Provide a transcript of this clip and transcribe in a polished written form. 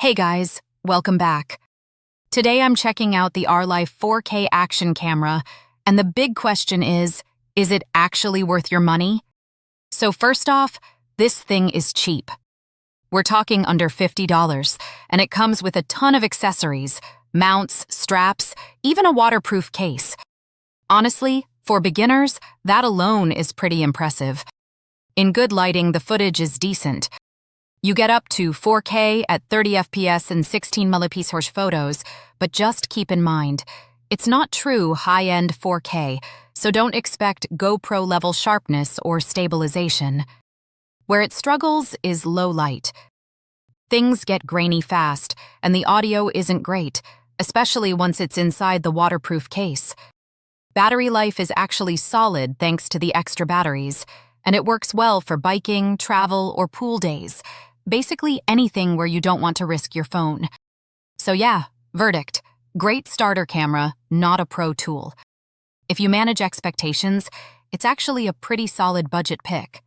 Hey guys, welcome back. Today I'm checking out the Ourlife 4K action camera, and the big question is it actually worth your money? So first off, this thing is cheap. We're talking under $50, and it comes with a ton of accessories, mounts, straps, even a waterproof case. Honestly, for beginners, that alone is pretty impressive. In good lighting, the footage is decent. You get up to 4K at 30 FPS and 16 megapixel photos, but just keep in mind, it's not true high-end 4K, so don't expect GoPro-level sharpness or stabilization. Where it struggles is low light. Things get grainy fast, and the audio isn't great, especially once it's inside the waterproof case. Battery life is actually solid thanks to the extra batteries, and it works well for biking, travel, or pool days. Basically anything where you don't want to risk your phone. So yeah, verdict. Great starter camera, not a pro tool. If you manage expectations, it's actually a pretty solid budget pick.